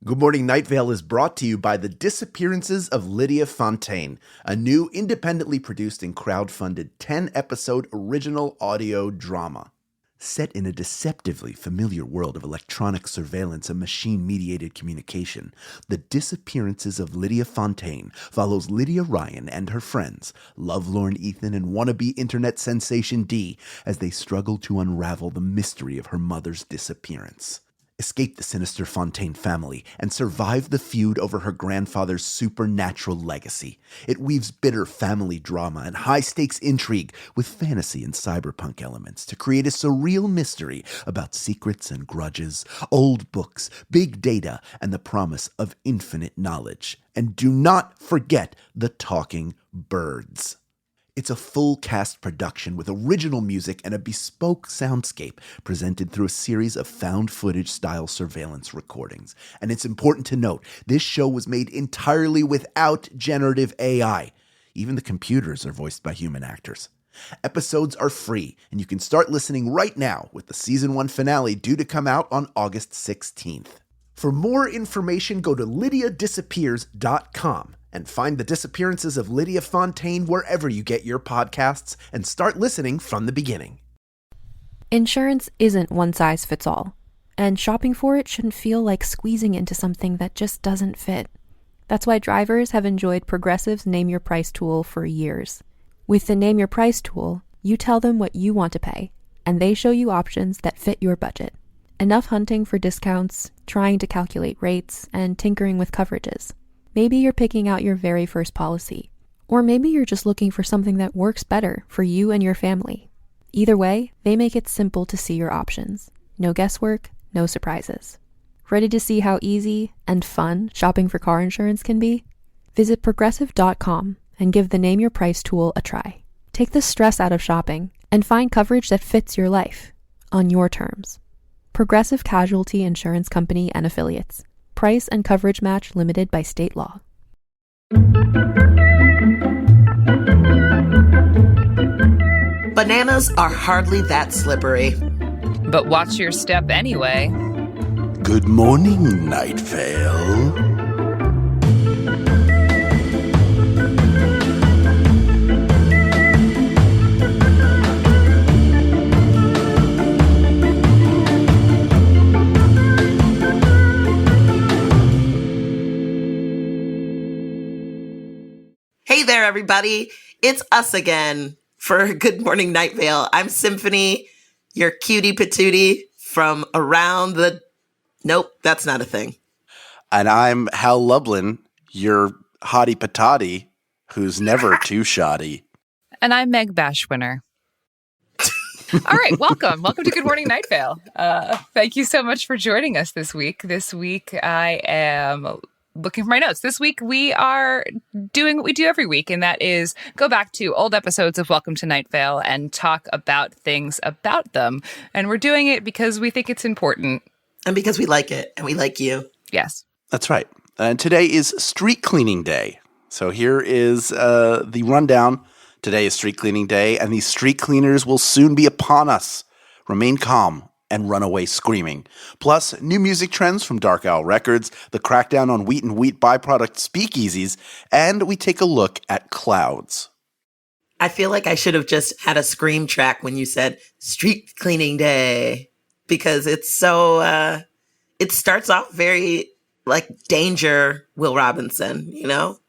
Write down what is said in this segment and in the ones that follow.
Good Morning Night Vale is brought to you by The Disappearances of Lydia Fontaine, a new independently produced and crowdfunded 10-episode original audio drama. Set in a deceptively familiar world of electronic surveillance and machine-mediated communication, The Disappearances of Lydia Fontaine follows Lydia Ryan and her friends, lovelorn Ethan and wannabe internet sensation Dee, as they struggle to unravel the mystery of her mother's disappearance. Escape the sinister Fontaine family, and survive the feud over her grandfather's supernatural legacy. It weaves bitter family drama and high-stakes intrigue with fantasy and cyberpunk elements to create a surreal mystery about secrets and grudges, old books, big data, and the promise of infinite knowledge. And do not forget the talking birds. It's a full-cast production with original music and a bespoke soundscape presented through a series of found-footage-style surveillance recordings. And it's important to note, this show was made entirely without generative AI. Even the computers are voiced by human actors. Episodes are free, and you can start listening right now with the Season 1 finale due to come out on August 16th. For more information, go to lydiadisappears.com. and find The Disappearances of Lydia Fontaine wherever you get your podcasts and start listening from the beginning. Insurance isn't one size fits all, and shopping for it shouldn't feel like squeezing into something that just doesn't fit. That's why drivers have enjoyed Progressive's Name Your Price tool for years. With the Name Your Price tool, you tell them what you want to pay, and they show you options that fit your budget. Enough hunting for discounts, trying to calculate rates, and tinkering with coverages. Maybe you're picking out your very first policy, or maybe you're just looking for something that works better for you and your family. Either way, they make it simple to see your options. No guesswork, no surprises. Ready to see how easy and fun shopping for car insurance can be? Visit Progressive.com and give the Name Your Price tool a try. Take the stress out of shopping and find coverage that fits your life, on your terms. Progressive Casualty Insurance Company and Affiliates. Price and coverage match limited by state law. Bananas are hardly that slippery. But watch your step anyway. Good morning, Night Vale. Hey there, everybody. It's us again for Good Morning Night Vale. I'm Symphony, your cutie patootie from around the... Nope, that's not a thing. And I'm Hal Lublin, your hottie patati, who's never too shoddy. And I'm Meg Bashwiner. All right, welcome. Welcome to Good Morning Night Vale. Thank you so much for joining us this week. This week I am looking for my notes. This week we are doing what we do every week, and that is go back to old episodes of Welcome to Night Vale and talk about things about them. And we're doing it because we think it's important. And because we like it, and we like you. Yes. That's right. And today is Street Cleaning Day. So here is the rundown. Today is Street Cleaning Day, and these street cleaners will soon be upon us. Remain calm and run away screaming. Plus, new music trends from Dark Owl Records, the crackdown on wheat and wheat byproduct speakeasies, and we take a look at clouds. I feel like I should have just had a scream track when you said Street Cleaning Day, because it's so, it starts off very like Danger Will Robinson, you know?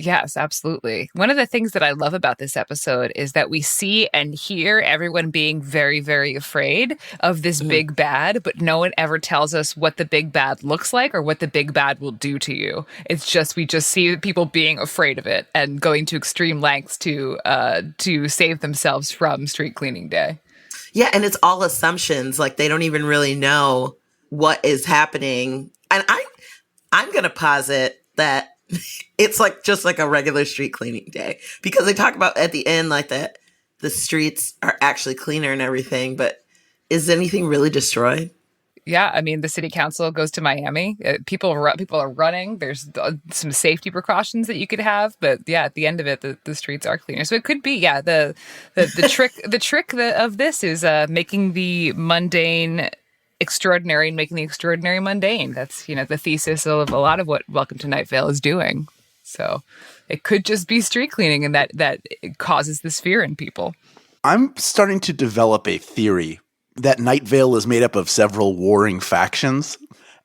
Yes, absolutely. One of the things that I love about this episode is that we see and hear everyone being very, very afraid of this big bad, but no one ever tells us what the big bad looks like or what the big bad will do to you. It's just, we just see people being afraid of it and going to extreme lengths to save themselves from Street Cleaning Day. Yeah, and it's all assumptions. Like, they don't even really know what is happening. And I'm going to posit that it's like just like a regular street cleaning day, because they talk about at the end like that the streets are actually cleaner and everything, but is anything really destroyed? Yeah, I mean, the city council goes to Miami. People are running. There's some safety precautions that you could have, but yeah, at the end of it, the streets are cleaner. So it could be, yeah. The trick of this is making the mundane extraordinary and making the extraordinary mundane. That's, the thesis of a lot of what Welcome to Night Vale is doing. So it could just be street cleaning, and that it causes this fear in people. I'm starting to develop a theory that Night Vale is made up of several warring factions,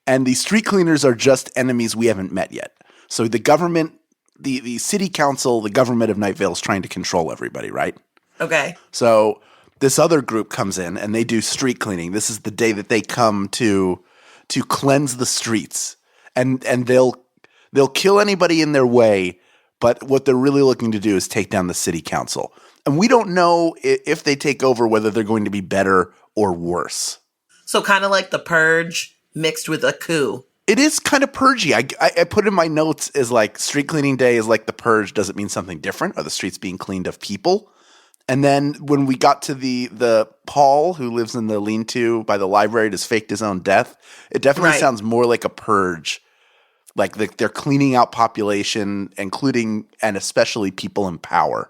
and the street cleaners are just enemies we haven't met yet. So the government, the city council, the government of Night Vale is trying to control everybody, right? Okay. So this other group comes in and they do street cleaning. This is the day that they come to cleanse the streets, and they'll kill anybody in their way. But what they're really looking to do is take down the city council. And we don't know if they take over whether they're going to be better or worse. So kind of like the Purge mixed with a coup. It is kind of purgy. I put in my notes as like street cleaning day is like the Purge. Does it mean something different? Are the streets being cleaned of people? And then when we got to the Paul, who lives in the lean-to by the library, just faked his own death, it definitely sounds more like a Purge. Like they're cleaning out population, including and especially people in power.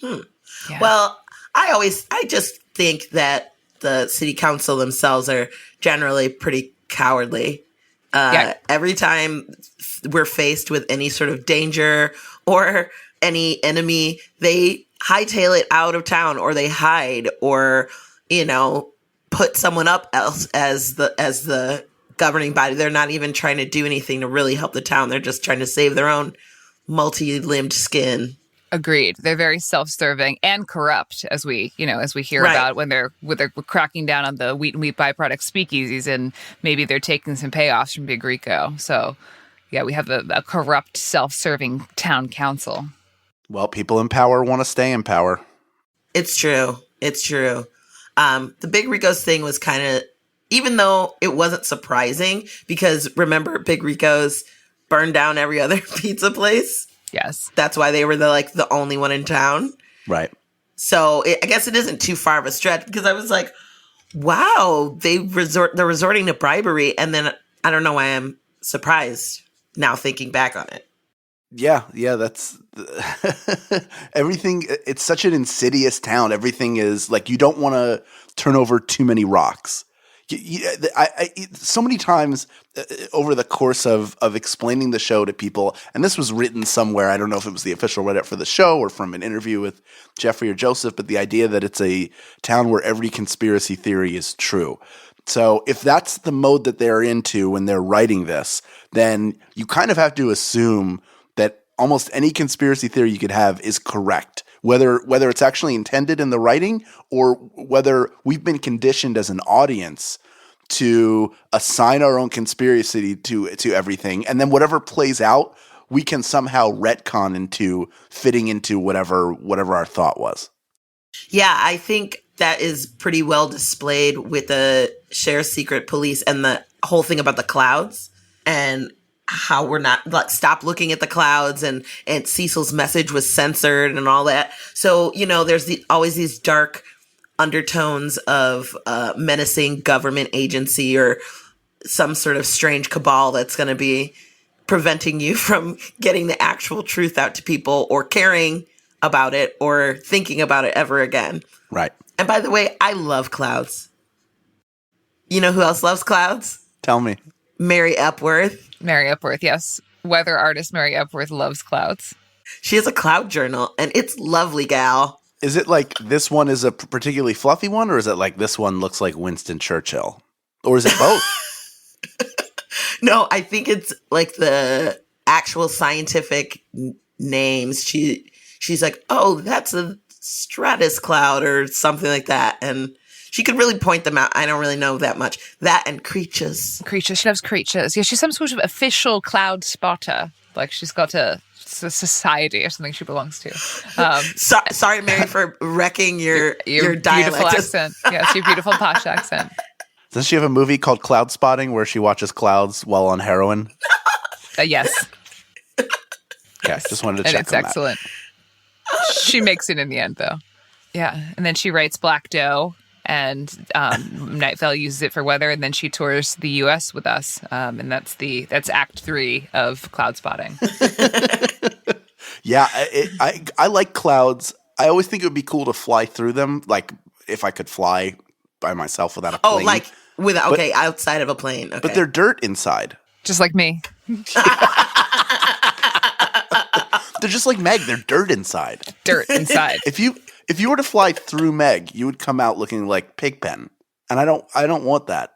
Yeah. Well, I just think that the city council themselves are generally pretty cowardly. Every time we're faced with any sort of danger or any enemy, they hightail it out of town, or they hide, or put someone up else as the governing body. They're not even trying to do anything to really help the town. They're just trying to save their own multi-limbed skin. Agreed. They're very self-serving and corrupt, as we hear about when they're cracking down on the wheat and wheat byproduct speakeasies, and maybe they're taking some payoffs from Big Rico. So, yeah, we have a corrupt, self-serving town council. Well, people in power want to stay in power. It's true. The Big Rico's thing was kind of, even though it wasn't surprising, because remember, Big Rico's burned down every other pizza place. Yes. That's why they were the only one in town. Right. So I guess it isn't too far of a stretch, because I was like, wow, they're resorting to bribery. And then I don't know why I'm surprised now thinking back on it. Yeah, that's everything. It's such an insidious town. Everything is like, you don't want to turn over too many rocks. So many times over the course of explaining the show to people, and this was written somewhere, I don't know if it was the official Reddit for the show or from an interview with Jeffrey or Joseph, but the idea that it's a town where every conspiracy theory is true. So if that's the mode that they're into when they're writing this, then you kind of have to assume that almost any conspiracy theory you could have is correct, whether it's actually intended in the writing or whether we've been conditioned as an audience to assign our own conspiracy to everything, and then whatever plays out, we can somehow retcon into fitting into whatever our thought was. Yeah, I think that is pretty well displayed with the Sheriff's Secret Police and the whole thing about the clouds, and how we're not stop looking at the clouds, and Cecil's message was censored and all that. So, there's always these dark undertones of menacing government agency or some sort of strange cabal that's going to be preventing you from getting the actual truth out to people or caring about it or thinking about it ever again. Right. And by the way, I love clouds. You know who else loves clouds? Tell me. Mary Epworth. Mary Epworth, yes. Weather artist Mary Epworth loves clouds. She has a cloud journal, and it's lovely, gal. Is it like this one is a particularly fluffy one, or is it like this one looks like Winston Churchill? Or is it both? No, I think it's like the actual scientific names. She's like, oh, that's a stratus cloud or something like that. And she could really point them out. I don't really know that much. That and creatures. Creatures. She loves creatures. Yeah, she's some sort of official cloud spotter. Like she's got a society or something she belongs to. Sorry, Mary, for wrecking your dialect. Beautiful accent. Yes, your beautiful posh accent. Doesn't she have a movie called Cloud Spotting where she watches clouds while on heroin? Yes. Yes, just wanted to check on that. And it's excellent. She makes it in the end, though. Yeah, and then she writes Black Doe, and Night Vale uses it for weather, and then she tours the U.S. with us, and that's Act 3 of Cloud Spotting. Yeah, I like clouds. I always think it would be cool to fly through them, like if I could fly by myself without a plane. Oh, like Outside of a plane. Okay. But they're dirt inside. Just like me. They're just like Meg. They're dirt inside. Dirt inside. If you were to fly through Meg, you would come out looking like Pigpen, and I don't want that.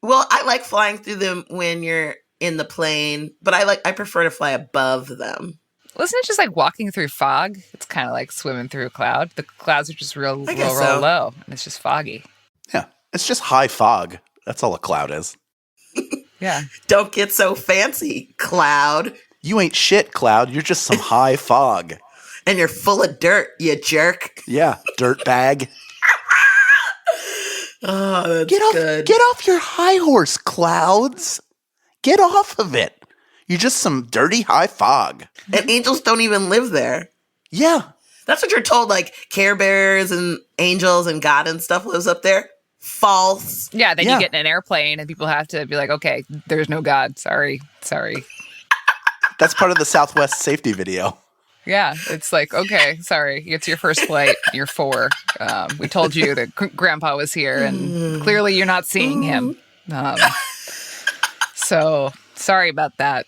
Well, I like flying through them when you're in the plane, but I prefer to fly above them. Wasn't it just like walking through fog? It's kind of like swimming through a cloud. The clouds are just real low, and it's just foggy. Yeah, it's just high fog. That's all a cloud is. Yeah. Don't get so fancy, cloud. You ain't shit, cloud. You're just some high fog. And you're full of dirt, you jerk. Yeah, dirt bag. Oh, that's good. Get off your high horse, clouds. Get off of it. You're just some dirty high fog. And angels don't even live there. Yeah. That's what you're told, like Care Bears and angels and God and stuff lives up there. False. Yeah, then you get in an airplane and people have to be like, okay, there's no God. Sorry. That's part of the Southwest safety video. Yeah, it's like, okay, sorry. It's your first flight. You're 4. We told you that Grandpa was here, and clearly you're not seeing him. So sorry about that.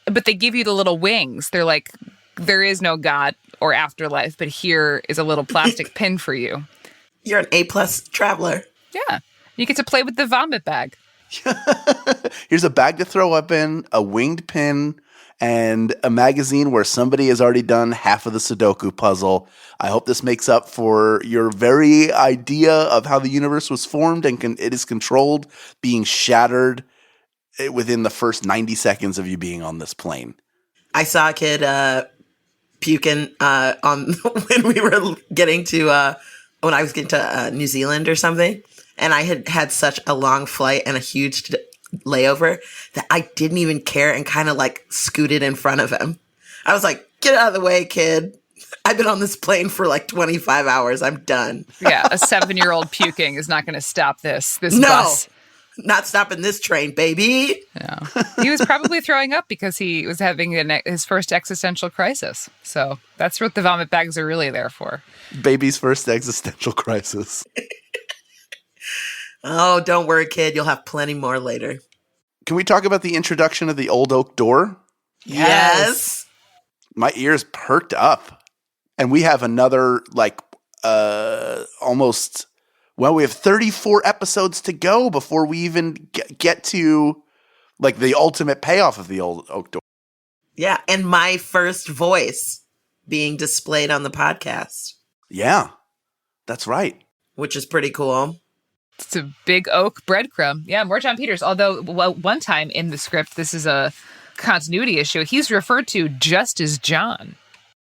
But they give you the little wings. They're like, there is no God or afterlife, but here is a little plastic pin for you. You're an A+ traveler. Yeah. You get to play with the vomit bag. Here's a bag to throw up in, a winged pin, and a magazine where somebody has already done half of the Sudoku puzzle. I hope this makes up for your very idea of how the universe was formed and it is controlled being shattered within the first 90 seconds of you being on this plane. I saw a kid puking on when we were getting to when I was getting to New Zealand or something, and I had such a long flight and a huge layover that I didn't even care and kind of like scooted in front of him. I was like, "Get out of the way, kid. I've been on this plane for like 25 hours. I'm done." Yeah, a 7-year-old puking is not going to stop this No. bus. Not stopping this train, baby. Yeah. He was probably throwing up because he was having his first existential crisis. So that's what the vomit bags are really there for. Baby's first existential crisis. Oh, don't worry, kid. You'll have plenty more later. Can we talk about the introduction of the old oak door? Yes. My ears perked up. And we have another, almost... Well, we have 34 episodes to go before we even get to, the ultimate payoff of the old oak door. Yeah, and my first voice being displayed on the podcast. Yeah, that's right. Which is pretty cool. It's a big oak breadcrumb. Yeah, more John Peters. Although, one time in the script, this is a continuity issue, he's referred to just as John.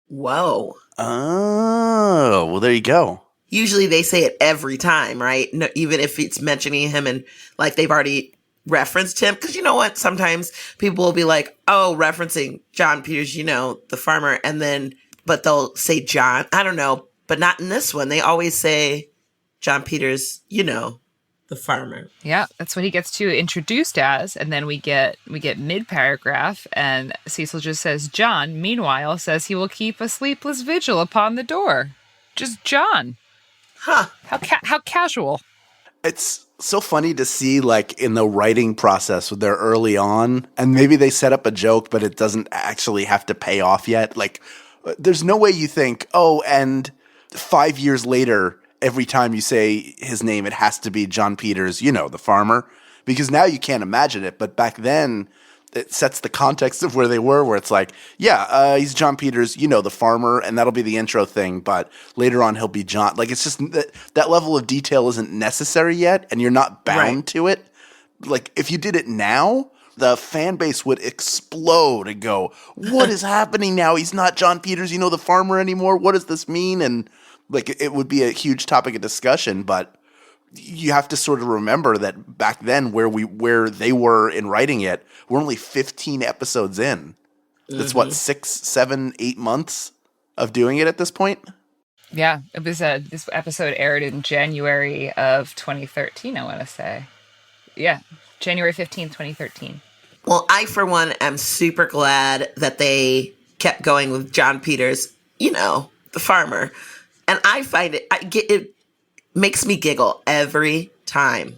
Whoa. Oh, well, there you go. Usually they say it every time, right? No, even if it's mentioning him and they've already referenced him. Because you know what? Sometimes people will be like, oh, referencing John Peters, the farmer. But they'll say John. I don't know. But not in this one. They always say John Peters, the farmer. Yeah, that's what he gets introduced as. And then we get mid-paragraph and Cecil just says, John, meanwhile, says he will keep a sleepless vigil upon the door. Just John. Huh. How casual. It's so funny to see, in the writing process when they're early on, and maybe they set up a joke, but it doesn't actually have to pay off yet. There's no way you think, oh, and 5 years later, every time you say his name, it has to be John Peters, the farmer. Because now you can't imagine it, but back then, it sets the context of where they were, where it's he's John Peters, the farmer, and that'll be the intro thing, but later on he'll be John. It's just that level of detail isn't necessary yet, and you're not bound to it. If you did it now, the fan base would explode and go, what is happening now? He's not John Peters, the farmer anymore. What does this mean? And it would be a huge topic of discussion, but you have to sort of remember that back then where they were in writing it, we're only 15 episodes in. That's what, 6, 7, 8 months of doing it at this point? Yeah, it was this episode aired in January of 2013, I want to say. Yeah, January 15th, 2013. Well, I, for one, am super glad that they kept going with John Peters, the farmer. And I find it makes me giggle every time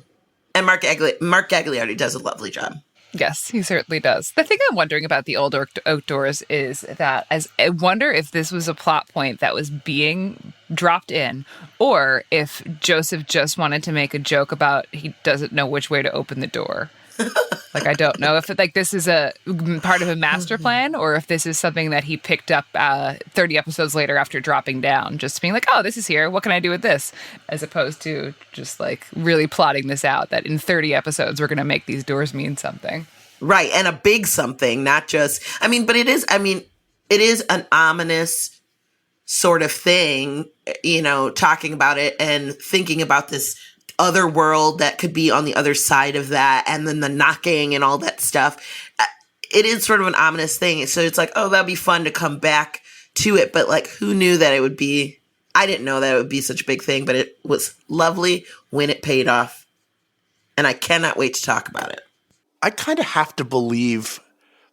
And Mark Gagliardi does a lovely job. Yes, he certainly does. The thing I'm wondering about the old outdoors is that I wonder if this was a plot point that was being dropped in, or if Joseph just wanted to make a joke about he doesn't know which way to open the door. Like, I don't know if this is a part of a master plan, or if this is something that he picked up 30 episodes later after dropping down, just being like, oh, this is here. What can I do with this? As opposed to just really plotting this out, that in 30 episodes, we're going to make these doors mean something. Right. And a big something, not just, but it is an ominous sort of thing, talking about it and thinking about this other world that could be on the other side of that, and then the knocking and all that stuff. It is sort of an ominous thing. So it's like, oh, that'd be fun to come back to it. But who knew that it would be, I didn't know that it would be such a big thing, but it was lovely when it paid off. And I cannot wait to talk about it. I kind of have to believe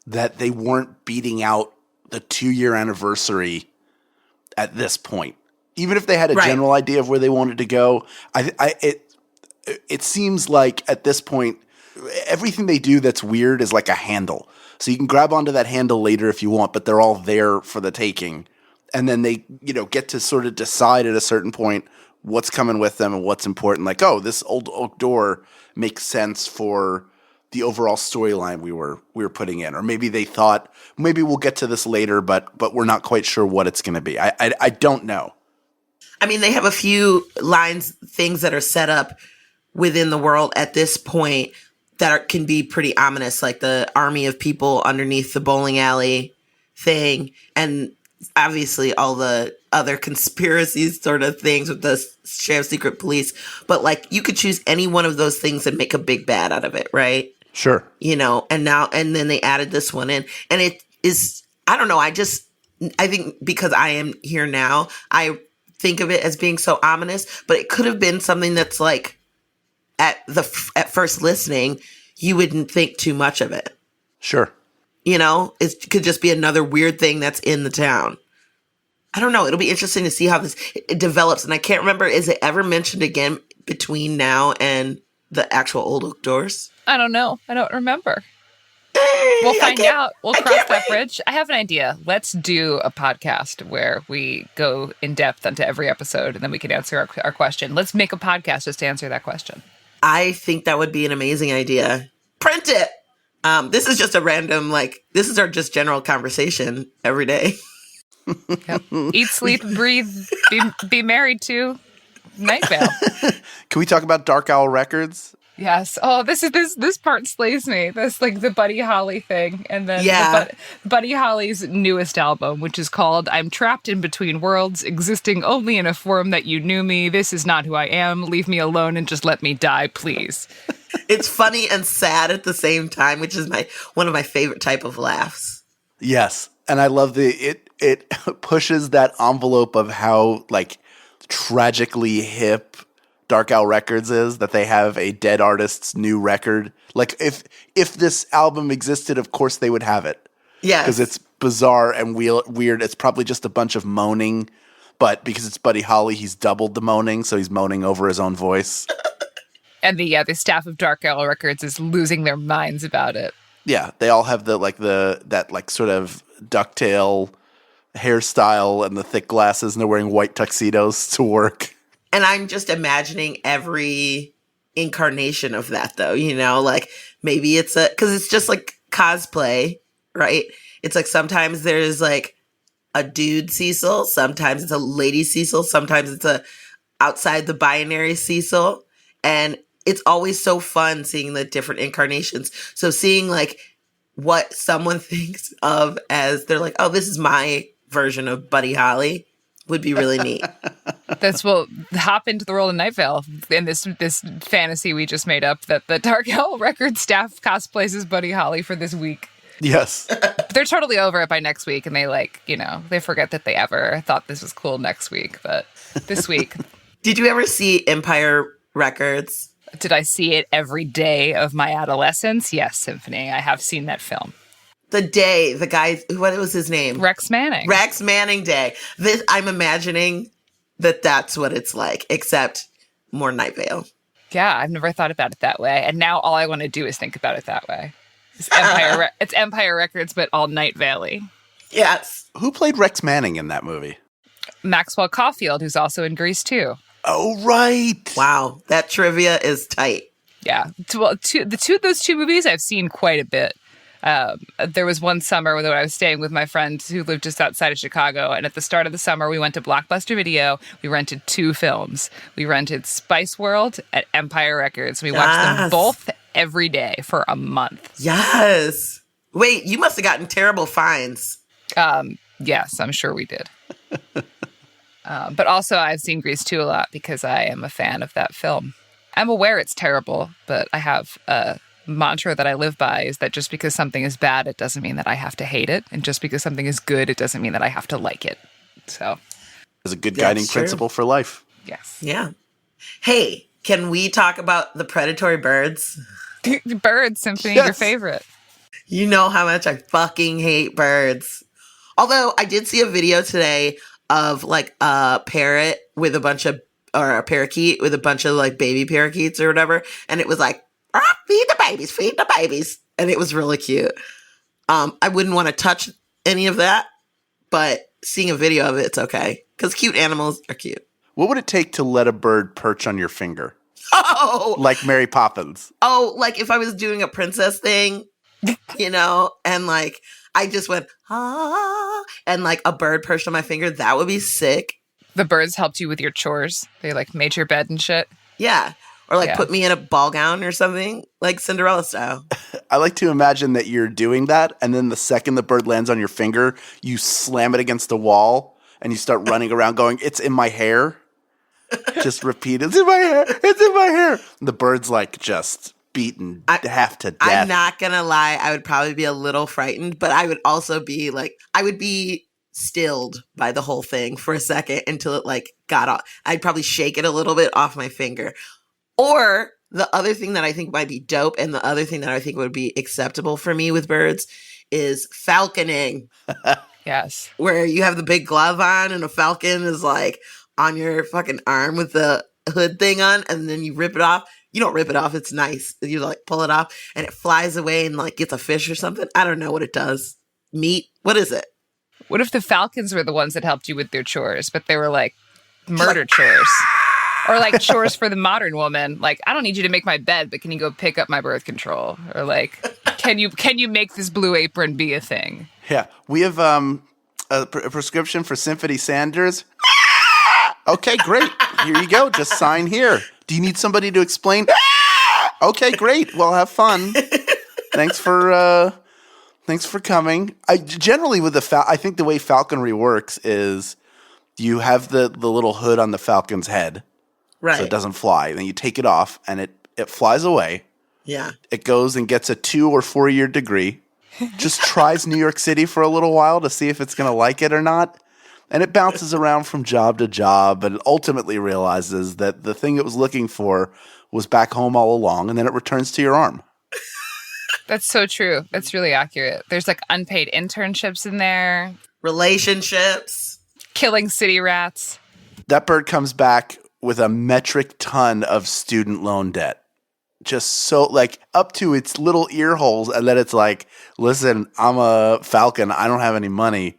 that they weren't beating out the 2-year anniversary at this point. Even if they had a general idea of where they wanted to go, it seems like at this point, everything they do that's weird is like a handle. So you can grab onto that handle later if you want, but they're all there for the taking. And then they, get to sort of decide at a certain point what's coming with them and what's important. Like, oh, this old oak door makes sense for the overall storyline we were putting in. Or maybe they thought, maybe we'll get to this later, but we're not quite sure what it's going to be. I don't know. They have a few things that are set up within the world at this point that can be pretty ominous, like the army of people underneath the bowling alley thing, and obviously all the other conspiracies sort of things with the sheriff's secret police. But you could choose any one of those things and make a big bad out of it, right? Sure. And then they added this one in, and it is, I don't know. I think because I am here now, I think of it as being so ominous, but it could have been something that's at first listening, you wouldn't think too much of it. Sure. It could just be another weird thing that's in the town. I don't know. It'll be interesting to see how it develops. And I can't remember, is it ever mentioned again between now and the actual Old Oak Doors? I don't know. I don't remember. We'll find out. We'll cross that bridge. I have an idea. Let's do a podcast where we go in depth onto every episode, and then we can answer our question. Let's make a podcast just to answer that question. I think that would be an amazing idea. Print it. This is just a random, this is our just general conversation every day. Yep. Eat, sleep, breathe, be married to Night Vale. Can we talk about Dark Owl Records? Yes. Oh, this part slays me. This the Buddy Holly thing, and then Buddy Holly's newest album, which is called "I'm Trapped in Between Worlds, Existing Only in a Form That You Knew Me. This is not who I am. Leave me alone and just let me die, please." It's funny and sad at the same time, which is one of my favorite type of laughs. Yes, and I love it pushes that envelope of how tragically hip Dark Owl Records is, that they have a dead artist's new record. If this album existed, of course they would have it. Yeah, because it's bizarre and weird. It's probably just a bunch of moaning, but because it's Buddy Holly, he's doubled the moaning, so he's moaning over his own voice. And the staff of Dark Owl Records is losing their minds about it. Yeah, they all have that sort of ducktail hairstyle and the thick glasses, and they're wearing white tuxedos to work. And I'm just imagining every incarnation of that, though, maybe it's because it's just cosplay, right? It's sometimes there's a dude Cecil, sometimes it's a lady Cecil, sometimes it's a outside the binary Cecil. And it's always so fun seeing the different incarnations. So seeing what someone thinks of as they're oh, this is my version of Buddy Holly would be really neat. We'll hop into the world of Night Vale in this fantasy we just made up that the Dark Owl Records staff cosplays as Buddy Holly for this week. Yes. They're totally over it by next week, and they they forget that they ever thought this was cool next week, but this week. Did you ever see Empire Records? Did I see it every day of my adolescence? Yes, Symphony. I have seen that film. The guy, what was his name? Rex Manning. Rex Manning Day. I'm imagining that's what it's like, except more Night Vale. Yeah, I've never thought about it that way. And now all I want to do is think about it that way. It's Empire Records, but all Night Vale. Yes. Who played Rex Manning in that movie? Maxwell Caulfield, who's also in Grease too. Oh, right. Wow, that trivia is tight. Yeah. Well, those two movies I've seen quite a bit. There was one summer when I was staying with my friend who lived just outside of Chicago, and at the start of the summer, we went to Blockbuster Video. We rented 2 films. We rented Spice World at Empire Records. We watched them both every day for a month. Yes. Wait, you must have gotten terrible fines. Yes, I'm sure we did. But also, I've seen Grease 2 a lot because I am a fan of that film. I'm aware it's terrible, but I have a mantra that I live by is that just because something is bad, it doesn't mean that I have to hate it. And just because something is good, it doesn't mean that I have to like it. So it's a good guiding principle for life. Yes. Yeah. Hey, can we talk about the predatory birds? Birds, Symphony, yes. Your favorite. You know how much I fucking hate birds. Although I did see a video today of like a parrot with a bunch of, or a parakeet with a bunch of like baby parakeets or whatever. And it was like, feed the babies, feed the babies. And it was really cute. I wouldn't want to touch any of that, but seeing a video of it, it's okay. Because cute animals are cute. What would it take to let a bird perch on your finger? Oh! Like Mary Poppins. Oh, like if I was doing a princess thing, you know, and like I just went, and like a bird perched on my finger, that would be sick. The birds helped you with your chores. They like made your bed and shit. Yeah. Or like put me in a ball gown or something, like Cinderella style. I like to imagine that you're doing that, and then the second the bird lands on your finger, you slam it against the wall, and you start running around going, "It's in my hair." Just repeat, "It's in my hair, it's in my hair." And the bird's like just beaten half to death. I'm not going to lie. I would probably be a little frightened, but I would also be like, I would be stilled by the whole thing for a second until it like got off. I'd probably shake it a little bit off my finger. Or the other thing that I think might be dope and the other thing that I think would be acceptable for me with birds is falconing. Yes. Where you have the big glove on and a falcon is like on your fucking arm with the hood thing on, and then you rip it off. You don't rip it off. It's nice. You like pull it off and it flies away and like gets a fish or something. I don't know what it does. Meat? What is it? What if the falcons were the ones that helped you with their chores, but they were like murder chores? Or like chores for the modern woman. Like, I don't need you to make my bed, but can you go pick up my birth control? Or like, can you make this blue apron be a thing? Yeah. We have a prescription for Symphony Sanders. Okay, great. Here you go. Just sign here. Do you need somebody to explain? Okay, great. Well, have fun. Thanks for coming. I generally with I think the way falconry works is you have the little hood on the falcon's head. Right. So it doesn't fly. Then you take it off and it flies away. Yeah. It goes and gets a 2 or 4 year degree. Just tries New York City for a little while to see if it's going to like it or not. And it bounces around from job to job and ultimately realizes that the thing it was looking for was back home all along, and then it returns to your arm. That's so true. That's really accurate. There's like unpaid internships in there. Relationships. Killing city rats. That bird comes back with a metric ton of student loan debt. Just so, like, up to its little ear holes, and then it's like, listen, I'm a falcon. I don't have any money.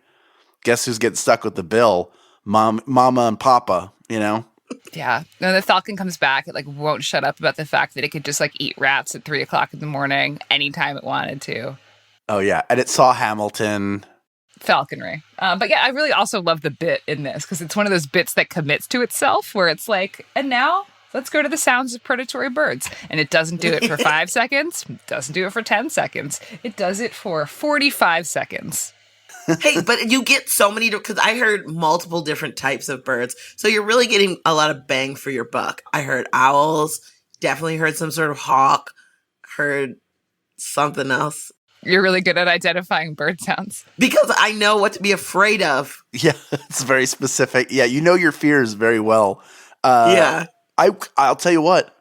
Guess who's getting stuck with the bill? Mama and Papa, you know? Yeah. No, the falcon comes back. It like won't shut up about the fact that it could just like eat rats at 3:00 in the morning anytime it wanted to. Oh, yeah. And it saw Hamilton. Falconry. But yeah, I really also love the bit in this because it's one of those bits that commits to itself where it's like, and now let's go to the sounds of predatory birds. And it doesn't do it for 5 seconds. It doesn't do it for 10 seconds. It does it for 45 seconds. Hey, but you get so many, because I heard multiple different types of birds. So you're really getting a lot of bang for your buck. I heard owls, definitely heard some sort of hawk, heard something else. You're really good at identifying bird sounds. Because I know what to be afraid of. Yeah, it's very specific. Yeah, you know your fears very well. Yeah. I'll tell you what.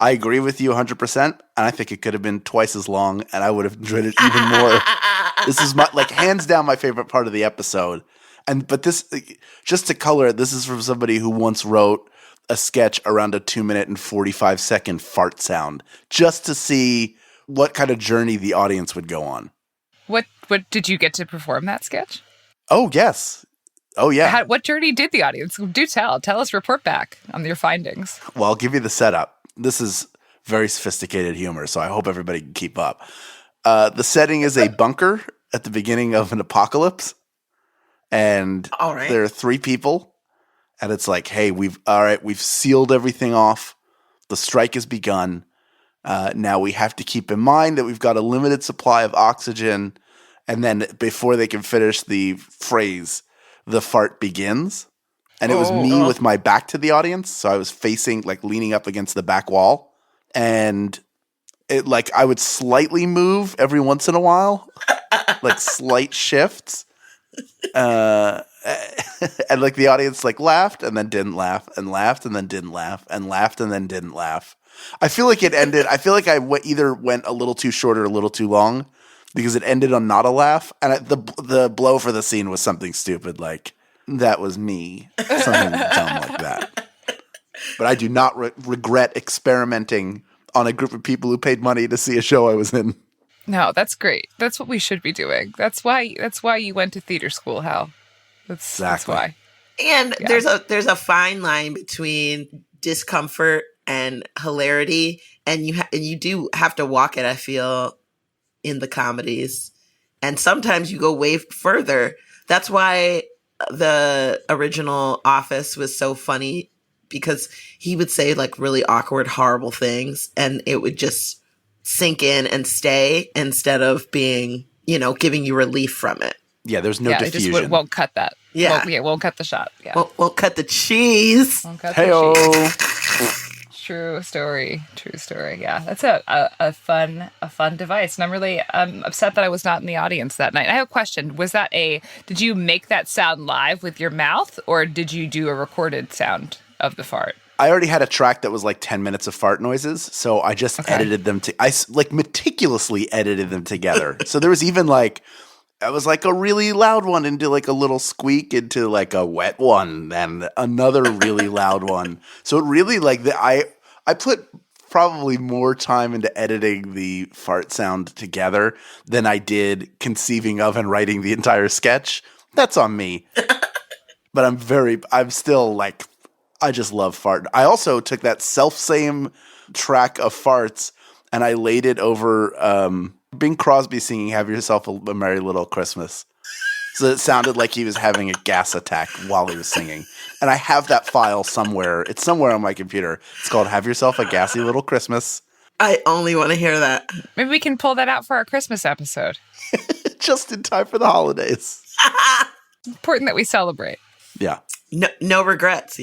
I agree with you 100%, and I think it could have been twice as long, and I would have enjoyed it even more. This is hands down my favorite part of the episode. But this, just to color it, this is from somebody who once wrote a sketch around a 2-minute and 45-second fart sound just to see what kind of journey the audience would go on. What did you get to perform that sketch? Oh, yes. Oh, yeah. What journey did the audience? Do tell us, report back on your findings. Well, I'll give you the setup. This is very sophisticated humor, so I hope everybody can keep up. The setting is a bunker at the beginning of an apocalypse, and there are 3 people, and it's like, hey, we've sealed everything off. The strike has begun. Now we have to keep in mind that we've got a limited supply of oxygen, and then before they can finish the phrase, the fart begins. And it was me with my back to the audience, so I was facing, like, leaning up against the back wall, and it, like, I would slightly move every once in a while, like slight shifts, and like the audience like laughed and then didn't laugh and laughed and then didn't laugh and laughed and then didn't laugh. I feel like it ended. I feel like I either went a little too short or a little too long because it ended on not a laugh, and the blow for the scene was something stupid like that was me, something dumb like that. But I do not regret experimenting on a group of people who paid money to see a show I was in. No, that's great. That's what we should be doing. That's why you went to theater school, Hal. That's why. And there's a fine line between discomfort and hilarity, and you do have to walk it, I feel, in the comedies. And sometimes you go way further. That's why the original Office was so funny, because he would say like really awkward, horrible things, and it would just sink in and stay instead of being, giving you relief from it. Yeah, there's no diffusion. Just won't cut that. Yeah. Won't cut the shot. Yeah. Won't cut the cheese. Hey-o. True story. Yeah, that's a fun device. And I'm upset that I was not in the audience that night. I have a question. Did you make that sound live with your mouth, or did you do a recorded sound of the fart? I already had a track that was like 10 minutes of fart noises, so I just edited them I meticulously edited them together. So there was even like, I was like a really loud one into like a little squeak into like a wet one, and another really loud one. So it really I put probably more time into editing the fart sound together than I did conceiving of and writing the entire sketch. That's on me. But I'm still like, I just love fart. I also took that self-same track of farts and I laid it over Bing Crosby singing "Have Yourself a Merry Little Christmas." So it sounded like he was having a gas attack while he was singing. And I have that file somewhere. It's somewhere on my computer. It's called "Have Yourself a Gassy Little Christmas." I only want to hear that. Maybe we can pull that out for our Christmas episode. Just in time for the holidays. Important that we celebrate. Yeah. No regrets,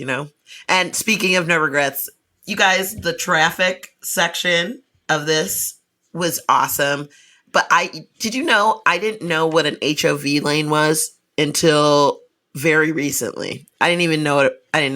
And speaking of no regrets, you guys, the traffic section of this was awesome. But did you know I didn't know what an HOV lane was until very recently. I didn't know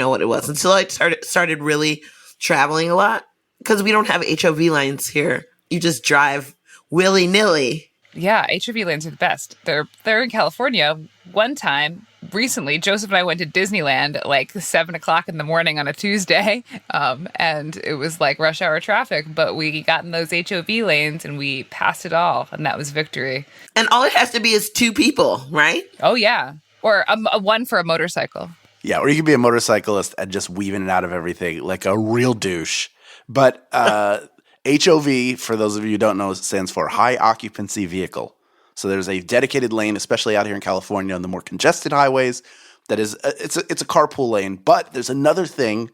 what it was until I started really traveling a lot, because we don't have HOV lines here. You just drive willy-nilly. Yeah, HOV lanes are the best. They're in California. One time recently, Joseph and I went to Disneyland at like 7:00 in the morning on a Tuesday, and it was like rush hour traffic, but we got in those HOV lanes and we passed it all, and that was victory. And all it has to be is 2 people, right? Oh, yeah. Or a one for a motorcycle. Yeah, or you could be a motorcyclist and just weaving it out of everything like a real douche. But HOV, for those of you who don't know, stands for High Occupancy Vehicle. So there's a dedicated lane, especially out here in California on the more congested highways, that is it's a carpool lane. But there's another thing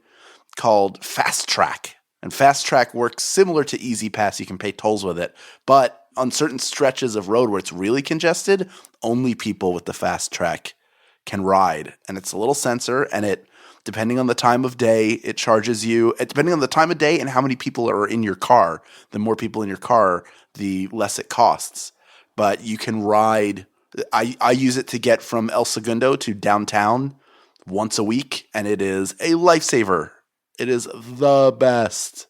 called Fast Track. And Fast Track works similar to Easy Pass. You can pay tolls with it. But on certain stretches of road where it's really congested, only people with the Fast Track can ride. And it's a little sensor, and it, depending on the time of day, it charges you. Depending on the time of day and how many people are in your car, the more people in your car, the less it costs. But you can ride. I use it to get from El Segundo to downtown once a week, and it is a lifesaver. It is the best.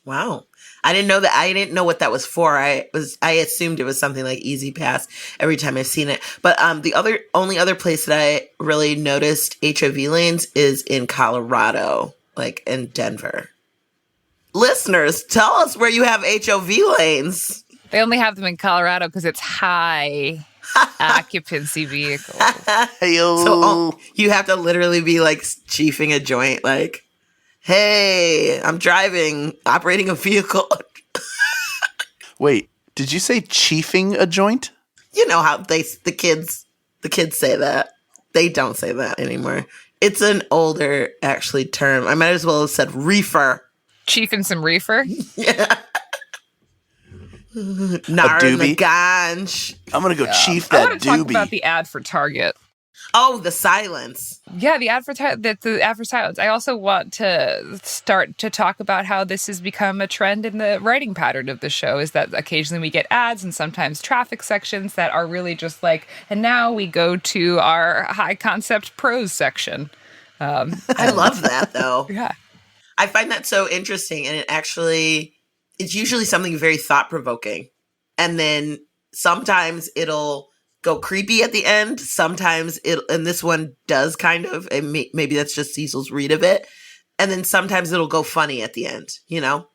Wow. I didn't know that. I didn't know what that was for. I assumed it was something like Easy Pass every time I've seen it. But the only other place that I really noticed HOV lanes is in Colorado. like in Denver. Listeners, tell us where you have HOV lanes. They only have them in Colorado because it's high occupancy vehicles. So you have to literally be like chiefing a joint, like, hey, I'm operating a vehicle. Wait, did you say chiefing a joint? You know how the kids say that. They don't say that anymore. It's an older, actually, term. I might as well have said reefer. Chiefing some reefer? Yeah. Nar in the ganj. I'm going to go chief I that want to talk doobie. about the ad for Target. Oh, the silence. Yeah, the ad for silence. I also want to start to talk about how this has become a trend in the writing pattern of the show, is that occasionally we get ads and sometimes traffic sections that are really just like, and now we go to our high concept prose section. I love that, though. Yeah. I find that so interesting, and it's usually something very thought-provoking. And then sometimes it'll go creepy at the end. Sometimes and this one does kind of, and maybe that's just Cecil's read of it. And then sometimes it'll go funny at the end, you know?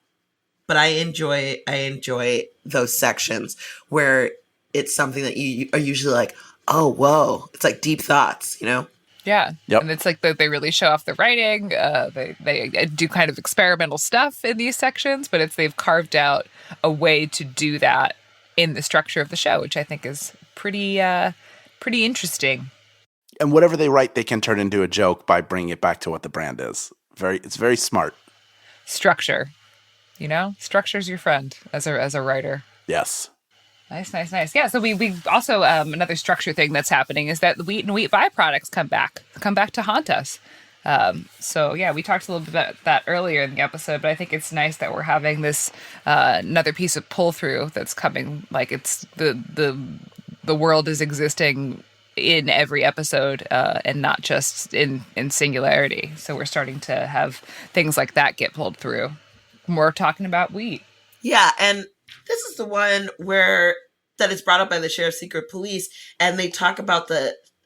But I enjoy those sections where it's something that you are usually like, oh, whoa. It's like deep thoughts, you know? Yeah. Yep. And it's like they really show off the writing. They do kind of experimental stuff in these sections, but they've carved out a way to do that in the structure of the show, which I think is pretty interesting. And whatever they write, they can turn into a joke by bringing it back to what the brand is. It's very smart. Structure, structure's your friend as a writer. Yes. Nice. Yeah. So we also another structure thing that's happening is that the wheat and wheat byproducts come back to haunt us. So yeah, we talked a little bit about that earlier in the episode, but I think it's nice that we're having this another piece of pull through that's coming. Like it's the world is existing in every episode and not just in singularity. So we're starting to have things like that get pulled through. We're talking about wheat. Yeah, and this is the one that is brought up by the sheriff's secret police, and they talk about